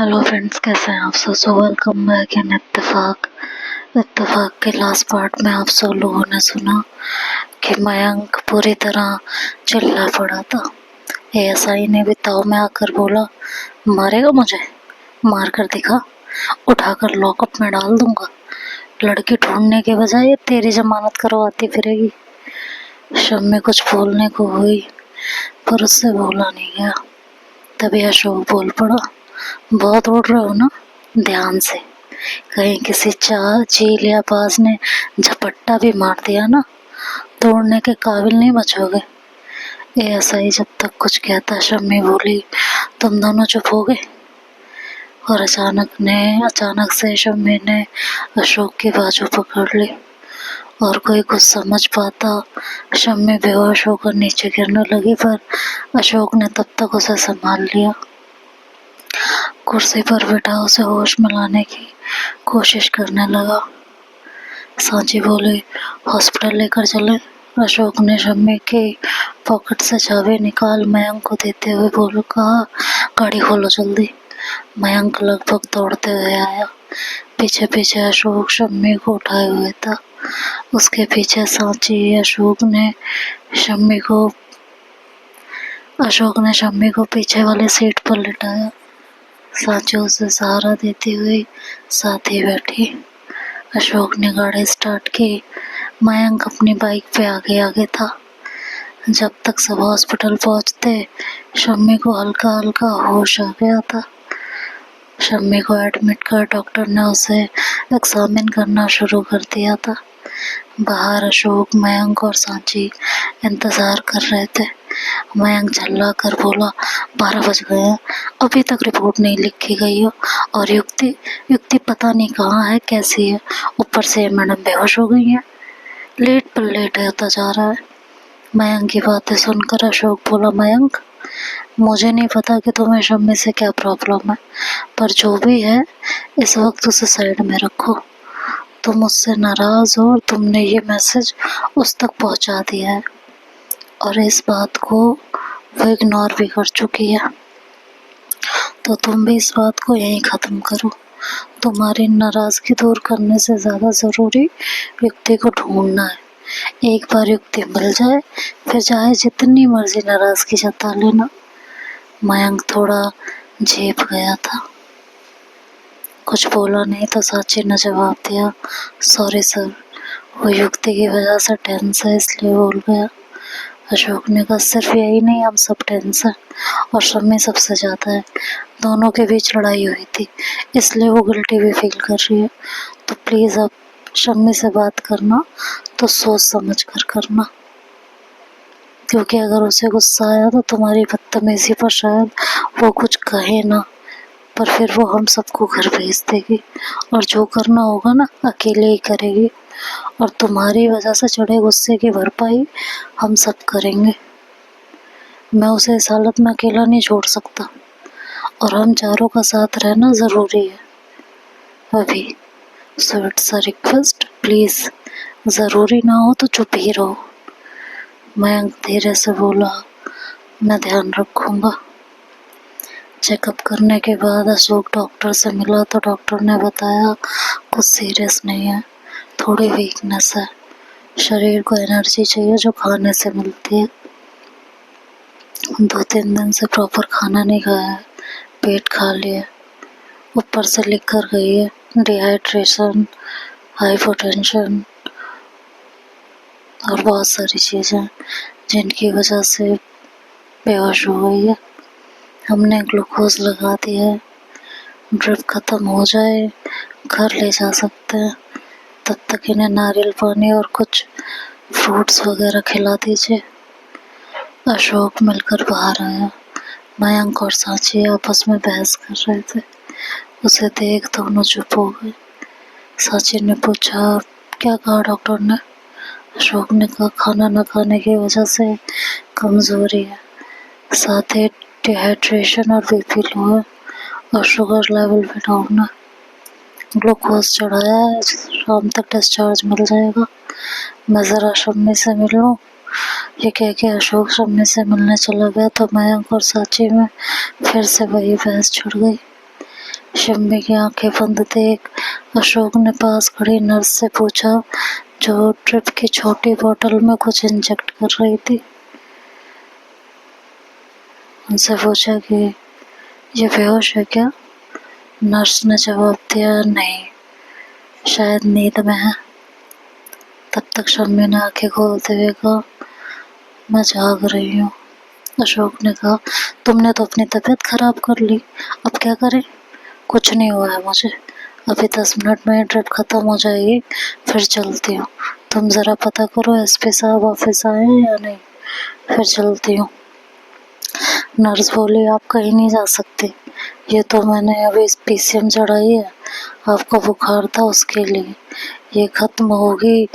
Hello friends, कैसे हैं आप सब। सो वेलकम बैक इन इत्तेफाक के लास्ट पार्ट में आप सब लोगों ने सुना कि मयंक पूरी तरह चिल्ला पड़ा था। एएसआई ने भी ताव में आकर बोला, मारेगा मुझे, मार कर दिखा, उठाकर लॉकअप में डाल दूंगा। लड़की ढूंढने के बजाय तेरी जमानत करवाती फिरेगी। शम्मी कुछ बोलने को हुई पर उससे बोला नहीं गया। तभी अशोक बोल पड़ा, बहुत उड़ रहे हो ना, ध्यान से, कहीं किसी चील या बाज ने झपट्टा भी मार दिया ना तो उड़ने के काबिल नहीं बचोगे। ऐसा ही जब तक कुछ कहता शम्मी बोली, तुम दोनों चुप हो गए। और अचानक से शम्मी ने अशोक की बाजू पकड़ ली और कोई कुछ समझ पाता। शम्मी बेहोश होकर नीचे गिरने लगी पर अशोक ने तब तक उसे संभाल लिया। कुर्सी पर बैठा उसे होश में लाने की कोशिश करने लगा। सांची बोले, हॉस्पिटल लेकर चले। अशोक ने शम्मी के पॉकेट से चाबी निकाल मयंक को देते हुए कहा, गाड़ी खोलो जल्दी। मयंक लगभग दौड़ते हुए आया। पीछे पीछे अशोक शम्मी को उठाए हुए था। उसके पीछे सांची। अशोक ने शम्मी को पीछे वाली सीट पर लिटाया। सांची उसे सहारा देती हुई साथ ही बैठी। अशोक ने गाड़ी स्टार्ट की। मयंक अपनी बाइक पे आगे आगे था। जब तक सब हॉस्पिटल पहुंचते शम्मी को हल्का हल्का होश आ गया था। शम्मी को एडमिट कर डॉक्टर ने उसे एग्जामिन करना शुरू कर दिया था। बाहर अशोक, मयंक और सांची इंतजार कर रहे थे। मयंक झल्ला कर बोला, 12 बज गए हैं, अभी तक रिपोर्ट नहीं लिखी गई हो और युक्ति पता नहीं कहाँ है, कैसी है। ऊपर से मैडम बेहोश हो गई है, लेट पर लेट होता जा रहा है। मयंक की बातें सुनकर अशोक बोला, मयंक, मुझे नहीं पता कि तुम्हें शम्मी से क्या प्रॉब्लम है, पर जो भी है इस वक्त उसे साइड में रखो। तुम मुझसे नाराज हो और तुमने ये मैसेज उस तक पहुंचा दिया है और इस बात को वो इग्नोर भी कर चुकी है, तो तुम भी इस बात को यहीं ख़त्म करो। तुम्हारी नाराज़गी दूर करने से ज़्यादा ज़रूरी युक्ति को ढूंढना है। एक बार युक्ति मिल जाए फिर चाहे जितनी मर्जी नाराज़गी जता लेना। मयंक थोड़ा झेप गया था, कुछ बोला नहीं तो सांची ने जवाब दिया, सॉरी सर, वो युक्ति की वजह से टेंस है इसलिए बोल गया। अशोक ने कहा, सिर्फ यही नहीं, हम सब टेंस हैं और शम्मी सबसे ज़्यादा है। दोनों के बीच लड़ाई हुई थी इसलिए वो गिल्टी भी फील कर रही है। तो प्लीज़ अब शम्मी से बात करना तो सोच समझ कर करना, क्योंकि अगर उसे गुस्सा आया तो तुम्हारी बदतमीजी पर शायद वो कुछ कहे ना, पर फिर वो हम सबको घर भेज देगी और जो करना होगा ना अकेले ही करेगी और तुम्हारी वजह से चढ़े गुस्से की भरपाई हम सब करेंगे। मैं उसे इस हालत में अकेला नहीं छोड़ सकता और हम चारों का साथ रहना ज़रूरी है अभी। So it's a request, please, ज़रूरी ना हो तो चुप ही रहो। मयंक धीरे से बोला, मैं ध्यान रखूँगा। चेकअप करने के बाद अशोक डॉक्टर से मिला तो डॉक्टर ने बताया कुछ सीरियस नहीं है, थोड़ी वीकनेस है। शरीर को एनर्जी चाहिए जो खाने से मिलती है। 2-3 दिन से प्रॉपर खाना नहीं खाया है, पेट खाली है। ऊपर से लिख कर गई है डिहाइड्रेशन, हाइपोटेंशन और बहुत सारी चीज़ें जिनकी वजह से बेहोश हो गई है। हमने ग्लूकोज लगा दिया है, ड्रिप ख़त्म हो जाए घर ले जा सकते हैं, तब तक इन्हें नारियल पानी और कुछ फ्रूट्स वगैरह खिला दीजिए। अशोक मिलकर बाहर आया। मयंक और सांची आपस में बहस कर रहे थे। उसे देख दोनों चुप हो गए। सांची ने पूछा, क्या कहा डॉक्टर ने? अशोक ने कहा, खाना न खाने की वजह से कमज़ोरी है, साथ ही डिहाइड्रेशन और बीपी लो है और शुगर लेवल भी डाउन है। ग्लूकोज चढ़ाया है, शाम तक डिस्चार्ज मिल जाएगा। मैं ज़रा शम्मी से मिल लूँ। ये कह के अशोक शम्मी से मिलने चला गया तो मयंक और सांची में फिर से वही बहस छिड़ गई। शम्मी की आंखें बंद देख अशोक ने पास खड़ी नर्स से पूछा, जो ड्रिप की छोटी बोतल में कुछ इंजेक्ट कर रही थी। उनसे पूछा कि ये बेहोश है क्या? नर्स ने जवाब दिया, नहीं, शायद नींद में है। तब तक शम्मी ने आंखें खोलते हुए कहा, मैं जाग रही हूँ। अशोक ने कहा, तुमने तो अपनी तबीयत खराब कर ली, अब क्या करें? कुछ नहीं हुआ है मुझे, अभी 10 मिनट में ड्रिप खत्म हो जाएगी, फिर चलती हूँ। तुम जरा पता करो एसपी साहब ऑफिस आए हैं या नहीं, फिर चलती हूँ। नर्स बोली, आप कहीं नहीं जा सकते, ये तो मैंने अभी पीसीएम चढ़ाई है, आपको बुखार था उसके लिए, ये खत्म होगी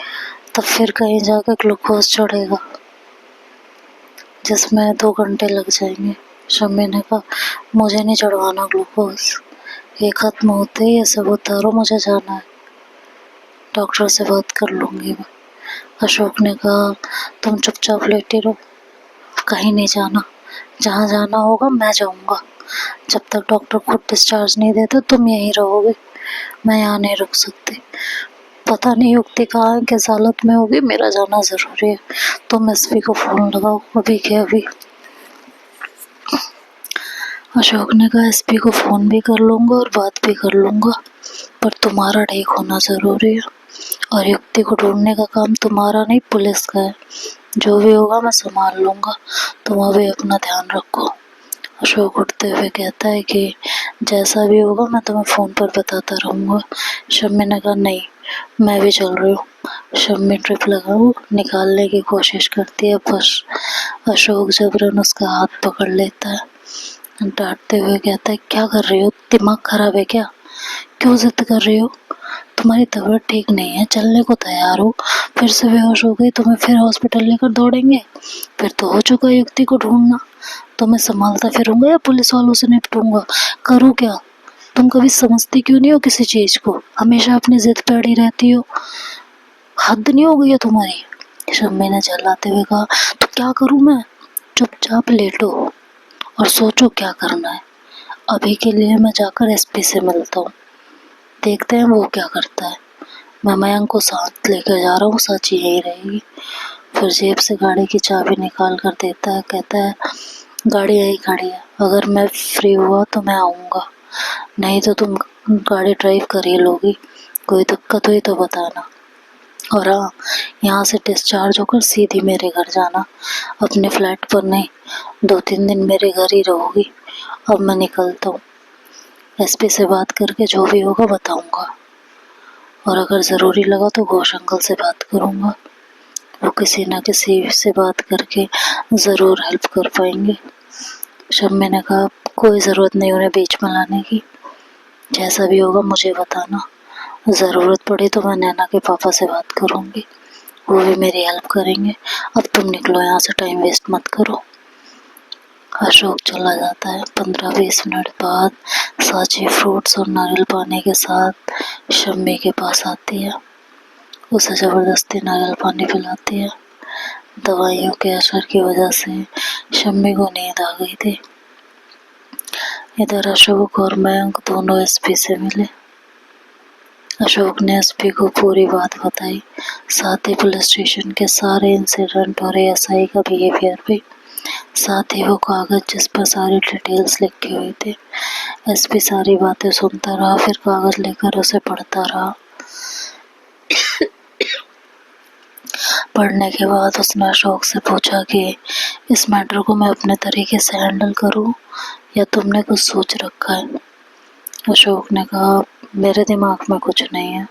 तब फिर कहीं जाकर ग्लूकोज चढ़ेगा, जिसमें 2 घंटे लग जाएंगे। शम्मी ने कहा, मुझे नहीं चढ़वाना ग्लूकोज, ये खत्म होते ही ये सब उतारो, मुझे जाना है, डॉक्टर से बात कर लूँगी मैं। अशोक ने कहा, तुम चुपचाप लेटी रहो, कहीं नहीं जाना, जहाँ जाना होगा मैं जाऊँगा, जब तक डॉक्टर खुद डिस्चार्ज नहीं देते तुम यहीं रहोगे, मैं यहाँ नहीं रुक सकती। पता नहीं युक्ति कहाँ है, किस हालत में होगी, मेरा जाना ज़रूरी है, तुम एसपी को फ़ोन लगाओ अभी के अभी। अशोक ने कहा, एसपी को फ़ोन भी कर लूँगा और बात भी कर लूँगा, पर तुम्हारा ठीक होना ज़रूरी है, और युक्ति को ढूंढने का काम तुम्हारा नहीं पुलिस का है, जो भी होगा मैं संभाल लूँगा, तुम अभी अपना ध्यान रखो। अशोक उठते हुए कहता है कि जैसा भी होगा मैं तुम्हें फ़ोन पर बताता रहूँगा। शम्मी ने कहा, नहीं, मैं भी चल रही हूँ। शम्मी ट्रिप लगाओ निकालने की कोशिश करती है, बस अशोक जबरन उसका हाथ पकड़ लेता है, डांटते हुए कहता है, क्या कर रही हो, दिमाग खराब है क्या, क्यों जिद कर रही हो, तुम्हारी तबीयत ठीक नहीं है, चलने को तैयार हो, फिर से बेहोश हो गई, तुम्हें फिर हॉस्पिटल लेकर दौड़ेंगे, फिर तो हो चुका युक्ति को ढूंढना, तो मैं संभालता फिरूंगा या पुलिस वालों से निपटूंगा, करूँ क्या? तुम कभी समझती क्यों नहीं हो किसी चीज को, हमेशा अपनी जिद पे अड़ी रहती हो, हद नहीं हो गई है तुम्हारी? शम्मी ने झल्लाते हुए कहा, तो क्या करूँ मैं? चुपचाप लेटो और सोचो क्या करना है, अभी के लिए मैं जाकर एसपी से मिलता हूँ, देखते हैं वो क्या करता है, मैं मयंक को साथ लेकर जा रहा हूँ, साची यही रहेगी। फिर जेब से गाड़ी की चाबी निकाल कर देता है, कहता है, गाड़ी यहीं खड़ी है, अगर मैं फ्री हुआ तो मैं आऊँगा, नहीं तो तुम गाड़ी ड्राइव कर ही लोगी, कोई दिक्कत हुई तो बताना, और हाँ, यहाँ से डिस्चार्ज होकर सीधी मेरे घर जाना, अपने फ्लैट पर नहीं, 2-3 दिन मेरे घर ही रहोगी। अब मैं निकलता हूँ, एसपी से बात करके जो भी होगा बताऊँगा, और अगर ज़रूरी लगा तो घोष अंकल से बात करूँगा, वो किसी न किसी से बात करके ज़रूर हेल्प कर पाएंगे। शम्मी ने कहा, कोई ज़रूरत नहीं उन्हें बीच में लाने की, जैसा भी होगा मुझे बताना, ज़रूरत पड़ी तो मैं नैना के पापा से बात करूँगी, वो भी मेरी हेल्प करेंगे। अब तुम निकलो यहाँ से, टाइम वेस्ट मत करो। अशोक चला जाता है। 15-20 मिनट बाद साची फ्रूट्स और नारियल पानी के साथ शम्मी के पास आती है, उसे ज़बरदस्ती नारियल पानी पिलाती है। दवाइयों के असर की वजह से शम्मी को नींद आ गई थी। इधर अशोक और मयंक दोनों एसपी से मिले। अशोक ने एसपी को पूरी बात बताई, साथ ही पुलिस स्टेशन के सारे इंसिडेंट और एएसआई का बिहेवियर भी, साथ ही वो कागज जिस पर सारी डिटेल्स लिखी हुई थी। एसपी सारी बातें सुनता रहा, फिर कागज लेकर उसे पढ़ता रहा। पढ़ने के बाद उसने अशोक से पूछा कि इस मैटर को मैं अपने तरीके से हैंडल करूं या तुमने कुछ सोच रखा है? अशोक ने कहा, मेरे दिमाग में कुछ नहीं है,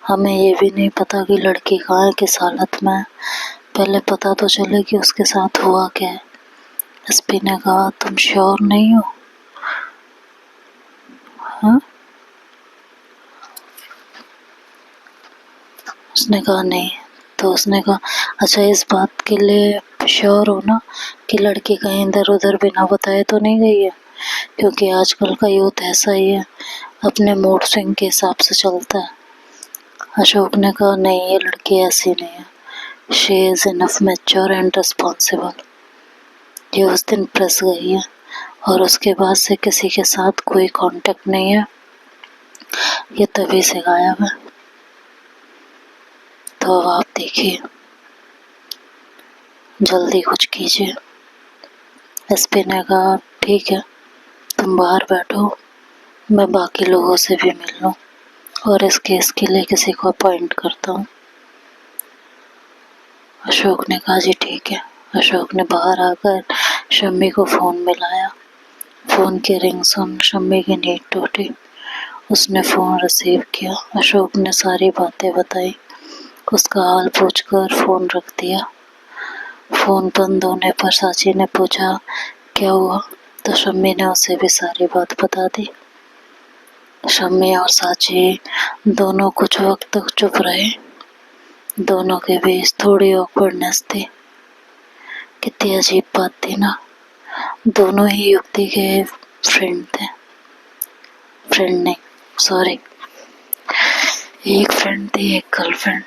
हमें ये भी नहीं पता कि लड़की कहाँ है, किस हालत में है, पहले पता तो चले कि उसके साथ हुआ क्या है। एसपी ने कहा, तुम श्योर नहीं हो? हाँ? उसने कहा, नहीं। तो उसने कहा, अच्छा, इस बात के लिए श्योर हो ना कि लड़की कहीं इधर उधर बिना बताए तो नहीं गई है? क्योंकि आजकल का यूथ ऐसा ही है, अपने मूड स्विंग के हिसाब से चलता है। अशोक ने कहा, नहीं, ये लड़की ऐसी नहीं है, she is enough mature and responsible, ये उस दिन प्रेस गई है और उसके बाद से किसी के साथ कोई कांटेक्ट नहीं है, ये तभी से गायब है। तो अब आप देखिए, जल्दी कुछ कीजिए। एसपी ने कहा ठीक है, तुम बाहर बैठो, मैं बाकी लोगों से भी मिल लूं और इस केस के लिए किसी को अपॉइंट करता हूँ। अशोक ने कहा जी ठीक है। अशोक ने बाहर आकर शम्मी को फोन मिलाया। फोन की रिंग सुन शम्मी की नींद टूटी। उसने फोन रिसीव किया। अशोक ने सारी बातें बताई। उसका हाल पूछकर फोन रख दिया। फोन बंद होने पर साची ने पूछा क्या हुआ, तो शम्मी ने उसे भी सारी बात बता दी। शम्मी और साची दोनों कुछ वक्त तक चुप रहे। दोनों के बीच थोड़ी ऑकवर्डनेस थी। कितनी अजीब बात थी ना। दोनों ही युक्ति के फ्रेंड थे। फ्रेंड नहीं, सॉरी, एक फ्रेंड थी एक गर्लफ्रेंड।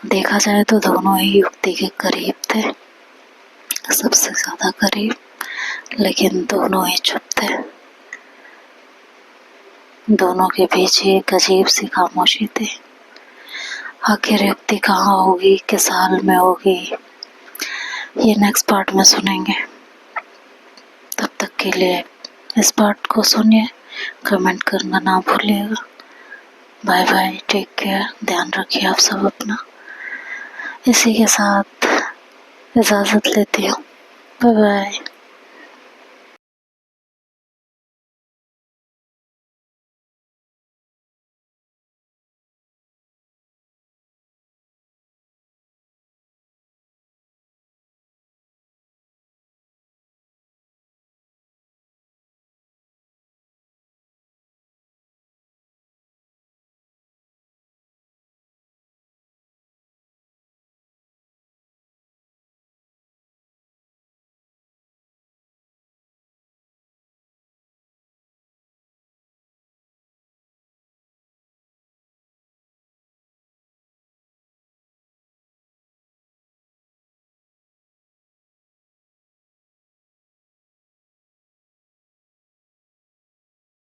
देखा जाए तो दोनों ही युक्ति के करीब थे, सबसे ज्यादा करीब, लेकिन दोनों ही चुप थे। दोनों के बीच एक अजीब सी खामोशी थी। आखिर युक्ति कहाँ होगी, किस हाल में होगी, ये नेक्स्ट पार्ट में सुनेंगे। तब तक के लिए इस पार्ट को सुनिए, कमेंट करना ना भूलिएगा। बाय बाय, टेक केयर, ध्यान रखिए आप सब अपना। इसी के साथ इजाज़त लेती हूँ। Bye bye.